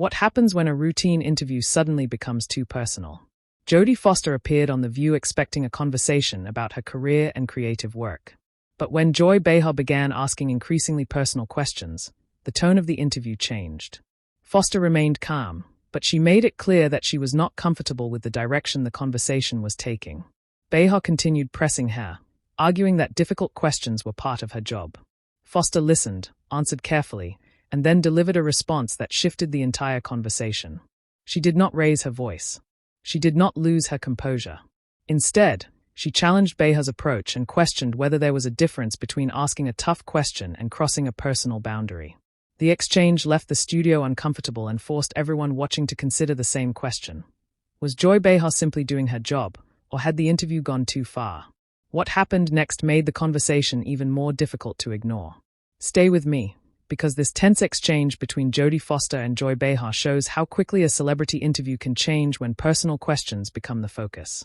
What happens when a routine interview suddenly becomes too personal? Jodie Foster appeared on The View expecting a conversation about her career and creative work. But when Joy Behar began asking increasingly personal questions, the tone of the interview changed. Foster remained calm, but she made it clear that she was not comfortable with the direction the conversation was taking. Behar continued pressing her, arguing that difficult questions were part of her job. Foster listened, answered carefully, and then delivered a response that shifted the entire conversation. She did not raise her voice. She did not lose her composure. Instead, she challenged Behar's approach and questioned whether there was a difference between asking a tough question and crossing a personal boundary. The exchange left the studio uncomfortable and forced everyone watching to consider the same question. Was Joy Behar simply doing her job, or had the interview gone too far? What happened next made the conversation even more difficult to ignore. Stay with me, because this tense exchange between Jodie Foster and Joy Behar shows how quickly a celebrity interview can change when personal questions become the focus.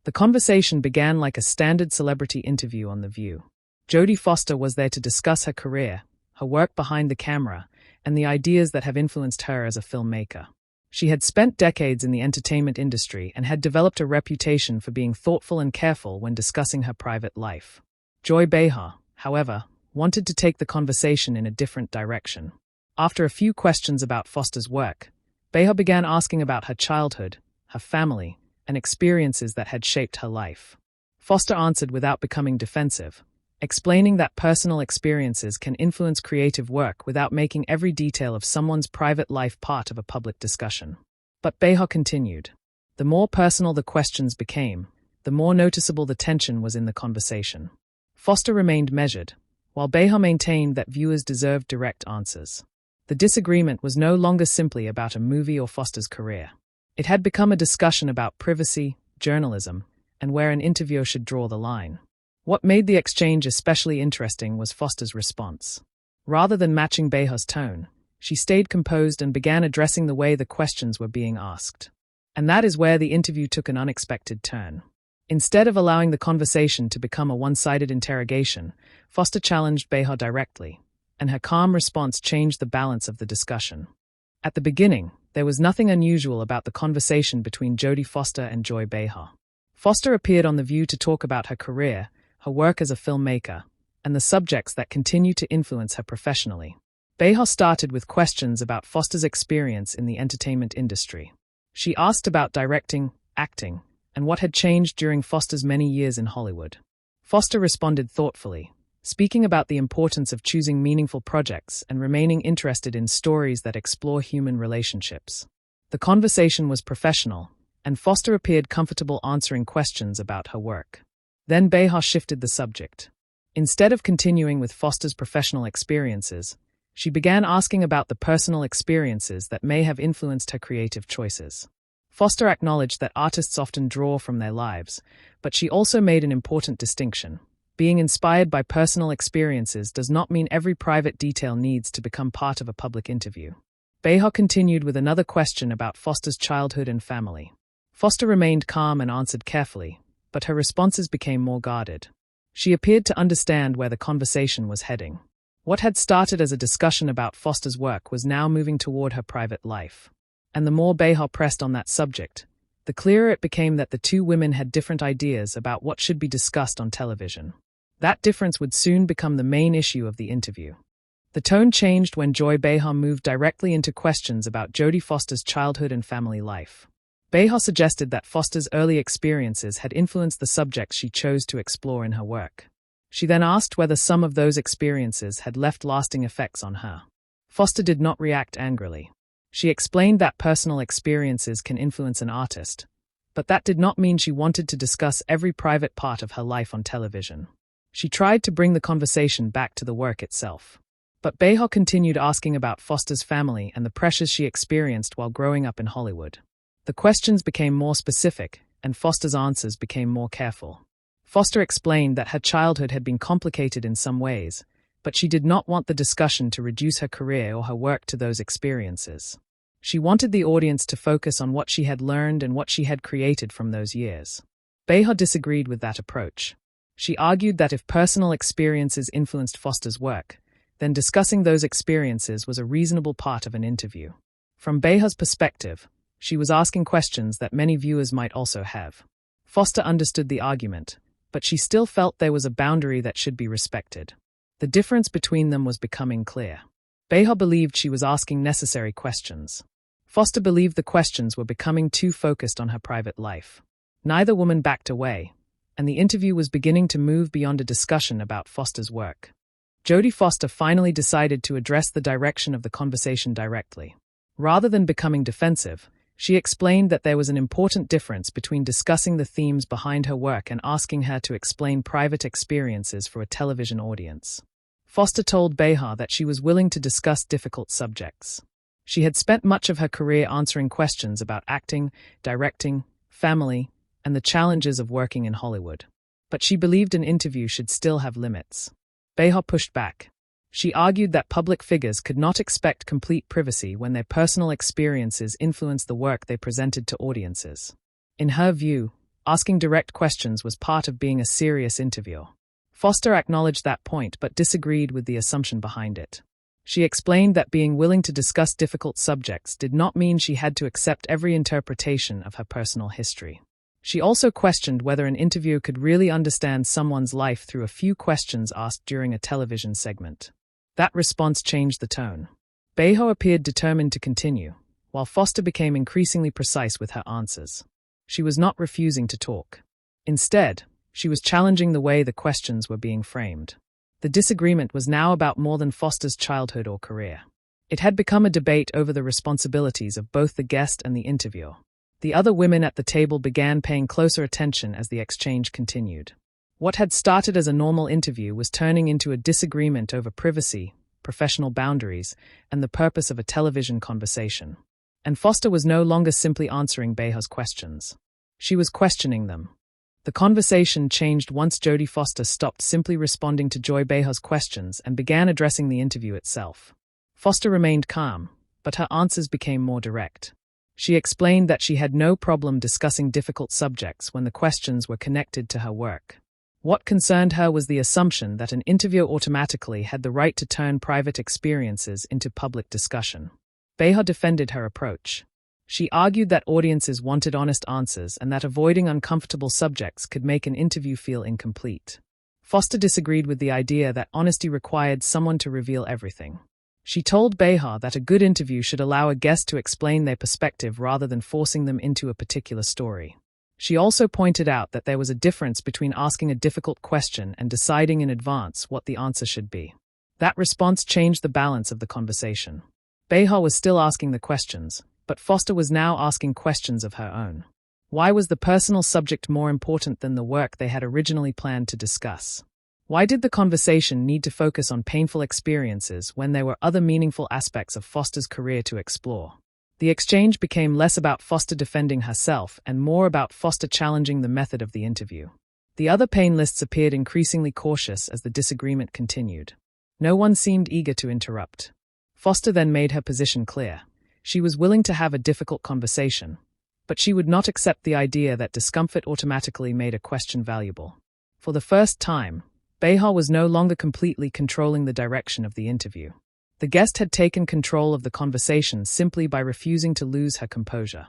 The conversation began like a standard celebrity interview on The View. Jodie Foster was there to discuss her career, her work behind the camera, and the ideas that have influenced her as a filmmaker. She had spent decades in the entertainment industry and had developed a reputation for being thoughtful and careful when discussing her private life. Joy Behar, however, wanted to take the conversation in a different direction. After a few questions about Foster's work, Behar began asking about her childhood, her family, and experiences that had shaped her life. Foster answered without becoming defensive, explaining that personal experiences can influence creative work without making every detail of someone's private life part of a public discussion. But Behar continued. The more personal the questions became, the more noticeable the tension was in the conversation. Foster remained measured, while Behar maintained that viewers deserved direct answers. The disagreement was no longer simply about a movie or Foster's career. It had become a discussion about privacy, journalism, and where an interviewer should draw the line. What made the exchange especially interesting was Foster's response. Rather than matching Behar's tone, she stayed composed and began addressing the way the questions were being asked. And that is where the interview took an unexpected turn. Instead of allowing the conversation to become a one-sided interrogation, Foster challenged Behar directly, and her calm response changed the balance of the discussion. At the beginning, there was nothing unusual about the conversation between Jodie Foster and Joy Behar. Foster appeared on The View to talk about her career, her work as a filmmaker, and the subjects that continue to influence her professionally. Behar started with questions about Foster's experience in the entertainment industry. She asked about directing, acting, and what had changed during Foster's many years in Hollywood. Foster responded thoughtfully, speaking about the importance of choosing meaningful projects and remaining interested in stories that explore human relationships. The conversation was professional, and Foster appeared comfortable answering questions about her work. Then Behar shifted the subject. Instead of continuing with Foster's professional experiences, she began asking about the personal experiences that may have influenced her creative choices. Foster acknowledged that artists often draw from their lives, but she also made an important distinction. Being inspired by personal experiences does not mean every private detail needs to become part of a public interview. Behar continued with another question about Foster's childhood and family. Foster remained calm and answered carefully, but her responses became more guarded. She appeared to understand where the conversation was heading. What had started as a discussion about Foster's work was now moving toward her private life. And the more Behar pressed on that subject, the clearer it became that the two women had different ideas about what should be discussed on television. That difference would soon become the main issue of the interview. The tone changed when Joy Behar moved directly into questions about Jodie Foster's childhood and family life. Behar suggested that Foster's early experiences had influenced the subjects she chose to explore in her work. She then asked whether some of those experiences had left lasting effects on her. Foster did not react angrily. She explained that personal experiences can influence an artist, but that did not mean she wanted to discuss every private part of her life on television. She tried to bring the conversation back to the work itself. But Behar continued asking about Foster's family and the pressures she experienced while growing up in Hollywood. The questions became more specific, and Foster's answers became more careful. Foster explained that her childhood had been complicated in some ways, but she did not want the discussion to reduce her career or her work to those experiences. She wanted the audience to focus on what she had learned and what she had created from those years. Behar disagreed with that approach. She argued that if personal experiences influenced Foster's work, then discussing those experiences was a reasonable part of an interview. From Behar's perspective, she was asking questions that many viewers might also have. Foster understood the argument, but she still felt there was a boundary that should be respected. The difference between them was becoming clear. Behar believed she was asking necessary questions. Foster believed the questions were becoming too focused on her private life. Neither woman backed away, and the interview was beginning to move beyond a discussion about Foster's work. Jodie Foster finally decided to address the direction of the conversation directly. Rather than becoming defensive, she explained that there was an important difference between discussing the themes behind her work and asking her to explain private experiences for a television audience. Foster told Behar that she was willing to discuss difficult subjects. She had spent much of her career answering questions about acting, directing, family, and the challenges of working in Hollywood. But she believed an interview should still have limits. Behar pushed back. She argued that public figures could not expect complete privacy when their personal experiences influenced the work they presented to audiences. In her view, asking direct questions was part of being a serious interviewer. Foster acknowledged that point but disagreed with the assumption behind it. She explained that being willing to discuss difficult subjects did not mean she had to accept every interpretation of her personal history. She also questioned whether an interviewer could really understand someone's life through a few questions asked during a television segment. That response changed the tone. Behar appeared determined to continue, while Foster became increasingly precise with her answers. She was not refusing to talk. Instead, she was challenging the way the questions were being framed. The disagreement was now about more than Foster's childhood or career. It had become a debate over the responsibilities of both the guest and the interviewer. The other women at the table began paying closer attention as the exchange continued. What had started as a normal interview was turning into a disagreement over privacy, professional boundaries, and the purpose of a television conversation. And Foster was no longer simply answering Behar's questions. She was questioning them. The conversation changed once Jodie Foster stopped simply responding to Joy Behar's questions and began addressing the interview itself. Foster remained calm, but her answers became more direct. She explained that she had no problem discussing difficult subjects when the questions were connected to her work. What concerned her was the assumption that an interviewer automatically had the right to turn private experiences into public discussion. Behar defended her approach. She argued that audiences wanted honest answers and that avoiding uncomfortable subjects could make an interview feel incomplete. Foster disagreed with the idea that honesty required someone to reveal everything. She told Behar that a good interview should allow a guest to explain their perspective rather than forcing them into a particular story. She also pointed out that there was a difference between asking a difficult question and deciding in advance what the answer should be. That response changed the balance of the conversation. Behar was still asking the questions, but Foster was now asking questions of her own. Why was the personal subject more important than the work they had originally planned to discuss? Why did the conversation need to focus on painful experiences when there were other meaningful aspects of Foster's career to explore? The exchange became less about Foster defending herself and more about Foster challenging the method of the interview. The other panelists appeared increasingly cautious as the disagreement continued. No one seemed eager to interrupt. Foster then made her position clear. She was willing to have a difficult conversation, but she would not accept the idea that discomfort automatically made a question valuable. For the first time, Behar was no longer completely controlling the direction of the interview. The guest had taken control of the conversation simply by refusing to lose her composure.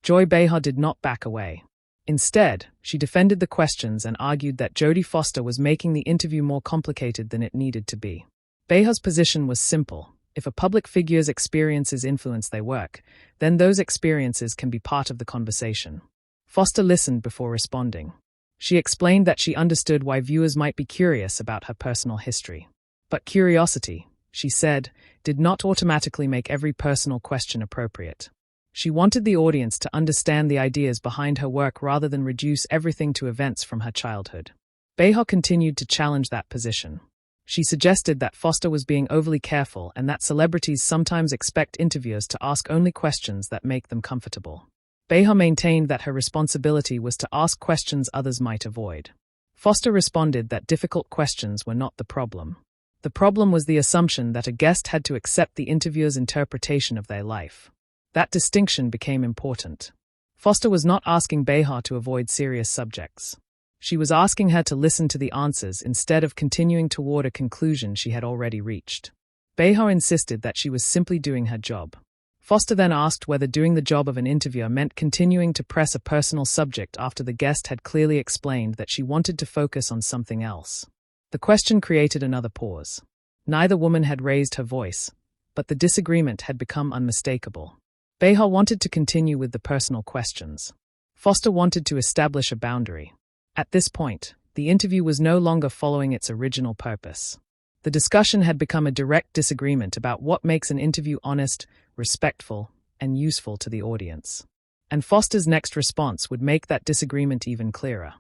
Joy Behar did not back away. Instead, she defended the questions and argued that Jodie Foster was making the interview more complicated than it needed to be. Behar's position was simple. If a public figure's experiences influence their work, then those experiences can be part of the conversation. Foster listened before responding. She explained that she understood why viewers might be curious about her personal history. But curiosity, she said, did not automatically make every personal question appropriate. She wanted the audience to understand the ideas behind her work rather than reduce everything to events from her childhood. Behar continued to challenge that position. She suggested that Foster was being overly careful and that celebrities sometimes expect interviewers to ask only questions that make them comfortable. Behar maintained that her responsibility was to ask questions others might avoid. Foster responded that difficult questions were not the problem. The problem was the assumption that a guest had to accept the interviewer's interpretation of their life. That distinction became important. Foster was not asking Behar to avoid serious subjects. She was asking her to listen to the answers instead of continuing toward a conclusion she had already reached. Behar insisted that she was simply doing her job. Foster then asked whether doing the job of an interviewer meant continuing to press a personal subject after the guest had clearly explained that she wanted to focus on something else. The question created another pause. Neither woman had raised her voice, but the disagreement had become unmistakable. Behar wanted to continue with the personal questions. Foster wanted to establish a boundary. At this point, the interview was no longer following its original purpose. The discussion had become a direct disagreement about what makes an interview honest, respectful, and useful to the audience. And Foster's next response would make that disagreement even clearer.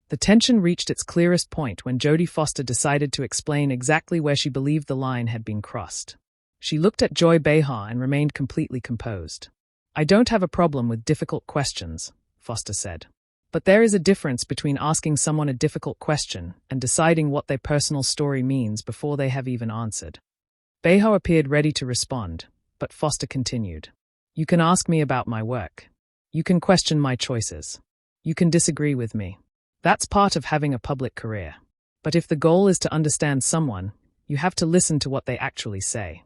The tension reached its clearest point when Jodie Foster decided to explain exactly where she believed the line had been crossed. She looked at Joy Behar and remained completely composed. "I don't have a problem with difficult questions," Foster said. "But there is a difference between asking someone a difficult question and deciding what their personal story means before they have even answered." Behar appeared ready to respond, but Foster continued. "You can ask me about my work. You can question my choices. You can disagree with me. That's part of having a public career. But if the goal is to understand someone, you have to listen to what they actually say."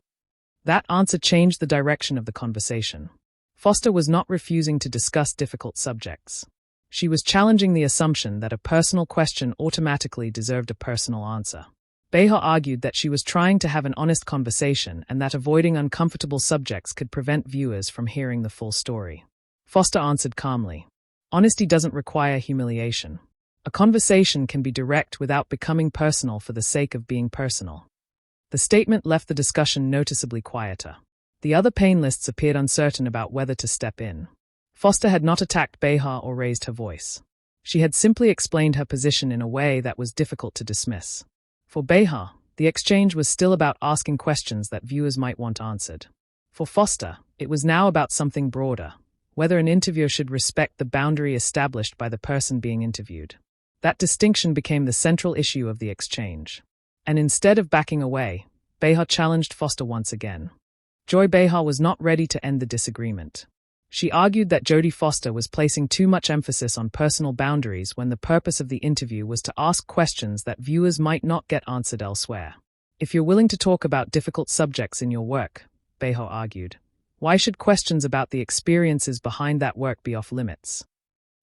That answer changed the direction of the conversation. Foster was not refusing to discuss difficult subjects. She was challenging the assumption that a personal question automatically deserved a personal answer. Behar argued that she was trying to have an honest conversation and that avoiding uncomfortable subjects could prevent viewers from hearing the full story. Foster answered calmly, "Honesty doesn't require humiliation. A conversation can be direct without becoming personal for the sake of being personal." The statement left the discussion noticeably quieter. The other panelists appeared uncertain about whether to step in. Foster had not attacked Behar or raised her voice. She had simply explained her position in a way that was difficult to dismiss. For Behar, the exchange was still about asking questions that viewers might want answered. For Foster, it was now about something broader, whether an interviewer should respect the boundary established by the person being interviewed. That distinction became the central issue of the exchange. And instead of backing away, Behar challenged Foster once again. Joy Behar was not ready to end the disagreement. She argued that Jodie Foster was placing too much emphasis on personal boundaries when the purpose of the interview was to ask questions that viewers might not get answered elsewhere. "If you're willing to talk about difficult subjects in your work," Behar argued, "why should questions about the experiences behind that work be off limits?"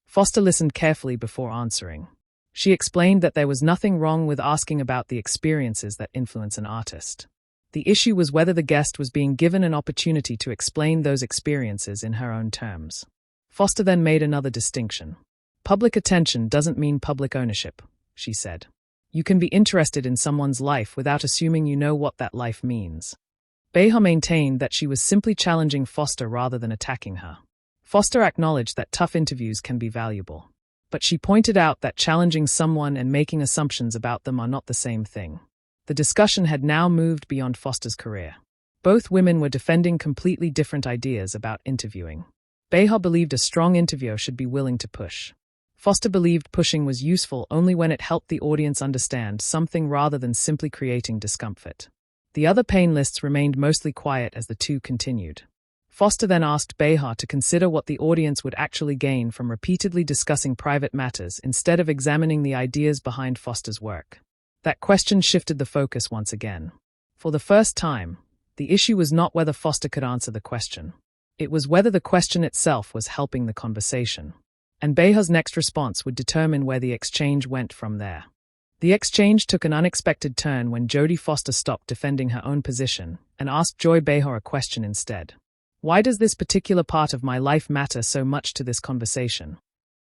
Foster listened carefully before answering. She explained that there was nothing wrong with asking about the experiences that influence an artist. The issue was whether the guest was being given an opportunity to explain those experiences in her own terms. Foster then made another distinction. "Public attention doesn't mean public ownership," she said. "You can be interested in someone's life without assuming you know what that life means." Behar maintained that she was simply challenging Foster rather than attacking her. Foster acknowledged that tough interviews can be valuable. But she pointed out that challenging someone and making assumptions about them are not the same thing. The discussion had now moved beyond Foster's career. Both women were defending completely different ideas about interviewing. Behar believed a strong interviewer should be willing to push. Foster believed pushing was useful only when it helped the audience understand something rather than simply creating discomfort. The other panelists remained mostly quiet as the two continued. Foster then asked Behar to consider what the audience would actually gain from repeatedly discussing private matters instead of examining the ideas behind Foster's work. That question shifted the focus once again. For the first time, the issue was not whether Foster could answer the question. It was whether the question itself was helping the conversation. And Behar's next response would determine where the exchange went from there. The exchange took an unexpected turn when Jodie Foster stopped defending her own position and asked Joy Behar a question instead. "Why does this particular part of my life matter so much to this conversation?"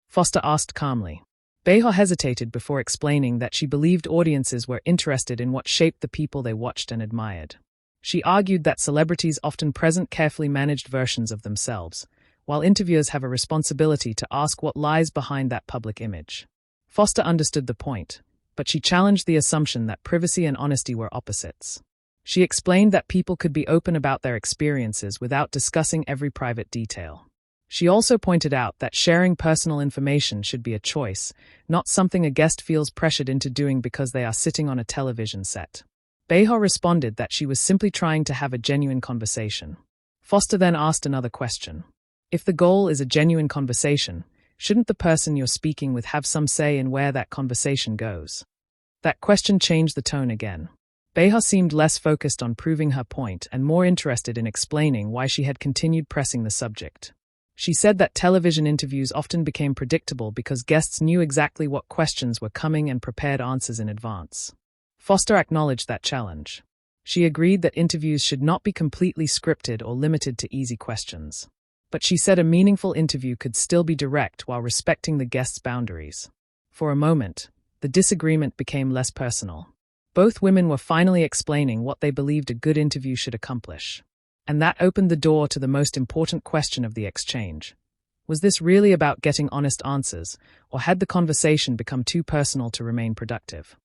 Foster asked calmly. Behar hesitated before explaining that she believed audiences were interested in what shaped the people they watched and admired. She argued that celebrities often present carefully managed versions of themselves, while interviewers have a responsibility to ask what lies behind that public image. Foster understood the point, but she challenged the assumption that privacy and honesty were opposites. She explained that people could be open about their experiences without discussing every private detail. She also pointed out that sharing personal information should be a choice, not something a guest feels pressured into doing because they are sitting on a television set. Behar responded that she was simply trying to have a genuine conversation. Foster then asked another question. If the goal is a genuine conversation, shouldn't the person you're speaking with have some say in where that conversation goes? That question changed the tone again. Behar seemed less focused on proving her point and more interested in explaining why she had continued pressing the subject. She said that television interviews often became predictable because guests knew exactly what questions were coming and prepared answers in advance. Foster acknowledged that challenge. She agreed that interviews should not be completely scripted or limited to easy questions. But she said a meaningful interview could still be direct while respecting the guest's boundaries. For a moment, the disagreement became less personal. Both women were finally explaining what they believed a good interview should accomplish. And that opened the door to the most important question of the exchange. Was this really about getting honest answers, or had the conversation become too personal to remain productive?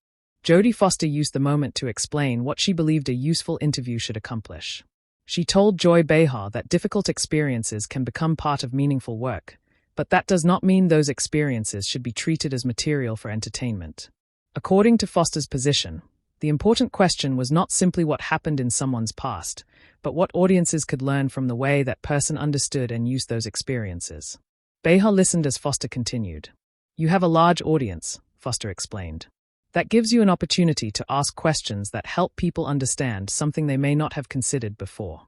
Jodie Foster used the moment to explain what she believed a useful interview should accomplish. She told Joy Behar that difficult experiences can become part of meaningful work, but that does not mean those experiences should be treated as material for entertainment. According to Foster's position, the important question was not simply what happened in someone's past, but what audiences could learn from the way that person understood and used those experiences. Behar listened as Foster continued. "You have a large audience," Foster explained. "That gives you an opportunity to ask questions that help people understand something they may not have considered before."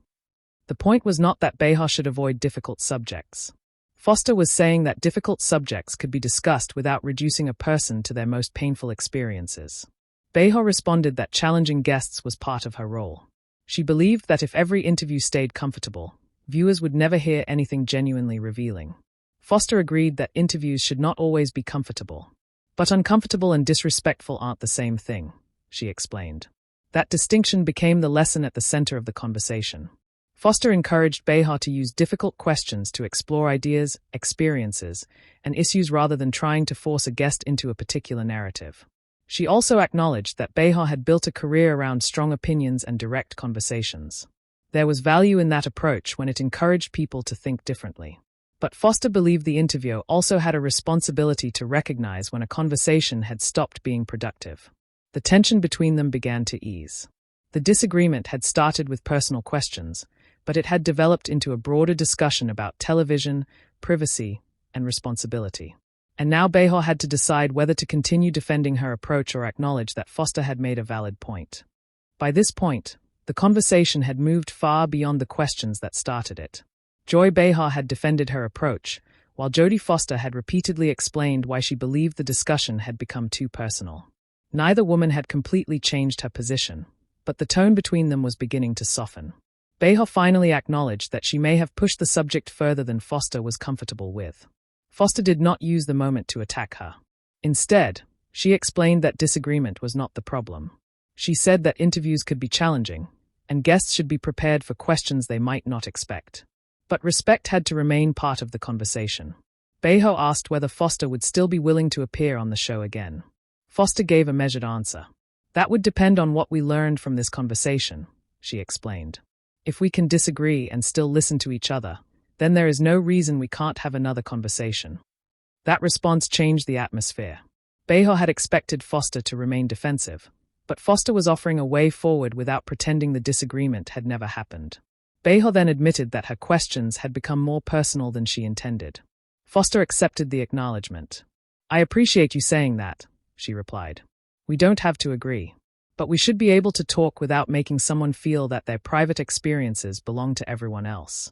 The point was not that Behar should avoid difficult subjects. Foster was saying that difficult subjects could be discussed without reducing a person to their most painful experiences. Behar responded that challenging guests was part of her role. She believed that if every interview stayed comfortable, viewers would never hear anything genuinely revealing. Foster agreed that interviews should not always be comfortable. But uncomfortable and disrespectful aren't the same thing, she explained. That distinction became the lesson at the center of the conversation. Foster encouraged Behar to use difficult questions to explore ideas, experiences, and issues rather than trying to force a guest into a particular narrative. She also acknowledged that Behar had built a career around strong opinions and direct conversations. There was value in that approach when it encouraged people to think differently. But Foster believed the interviewer also had a responsibility to recognize when a conversation had stopped being productive. The tension between them began to ease. The disagreement had started with personal questions, but it had developed into a broader discussion about television, privacy, and responsibility. And now Behar had to decide whether to continue defending her approach or acknowledge that Foster had made a valid point. By this point, the conversation had moved far beyond the questions that started it. Joy Behar had defended her approach, while Jodie Foster had repeatedly explained why she believed the discussion had become too personal. Neither woman had completely changed her position, but the tone between them was beginning to soften. Behar finally acknowledged that she may have pushed the subject further than Foster was comfortable with. Foster did not use the moment to attack her. Instead, she explained that disagreement was not the problem. She said that interviews could be challenging, and guests should be prepared for questions they might not expect. But respect had to remain part of the conversation. Behar asked whether Foster would still be willing to appear on the show again. Foster gave a measured answer. "That would depend on what we learned from this conversation," she explained. "If we can disagree and still listen to each other, then there is no reason we can't have another conversation." That response changed the atmosphere. Behar had expected Foster to remain defensive, but Foster was offering a way forward without pretending the disagreement had never happened. Behar then admitted that her questions had become more personal than she intended. Foster accepted the acknowledgement. "I appreciate you saying that," she replied. "We don't have to agree. But we should be able to talk without making someone feel that their private experiences belong to everyone else."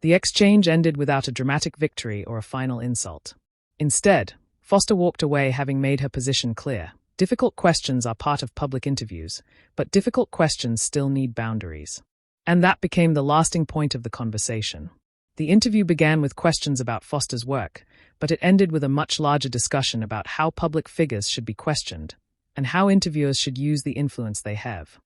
The exchange ended without a dramatic victory or a final insult. Instead, Foster walked away having made her position clear. Difficult questions are part of public interviews, but difficult questions still need boundaries. And that became the lasting point of the conversation. The interview began with questions about Foster's work, but it ended with a much larger discussion about how public figures should be questioned, and how interviewers should use the influence they have.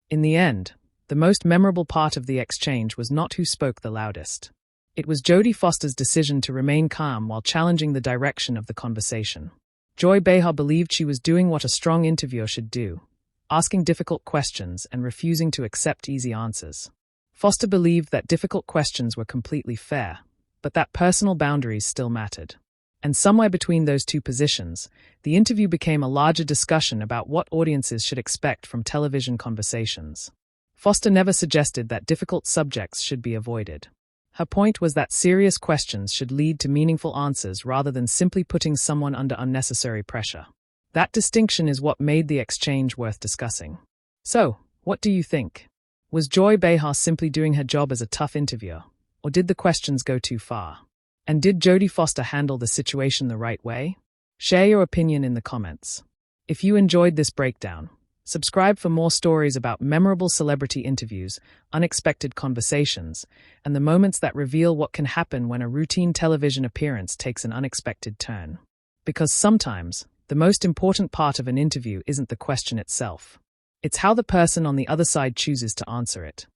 In the end, the most memorable part of the exchange was not who spoke the loudest. It was Jodie Foster's decision to remain calm while challenging the direction of the conversation. Joy Behar believed she was doing what a strong interviewer should do, asking difficult questions and refusing to accept easy answers. Foster believed that difficult questions were completely fair, but that personal boundaries still mattered. And somewhere between those two positions, the interview became a larger discussion about what audiences should expect from television conversations. Foster never suggested that difficult subjects should be avoided. Her point was that serious questions should lead to meaningful answers rather than simply putting someone under unnecessary pressure. That distinction is what made the exchange worth discussing. So, what do you think? Was Joy Behar simply doing her job as a tough interviewer, or did the questions go too far? And did Jodie Foster handle the situation the right way? Share your opinion in the comments. If you enjoyed this breakdown, subscribe for more stories about memorable celebrity interviews, unexpected conversations, and the moments that reveal what can happen when a routine television appearance takes an unexpected turn. Because sometimes, the most important part of an interview isn't the question itself. It's how the person on the other side chooses to answer it.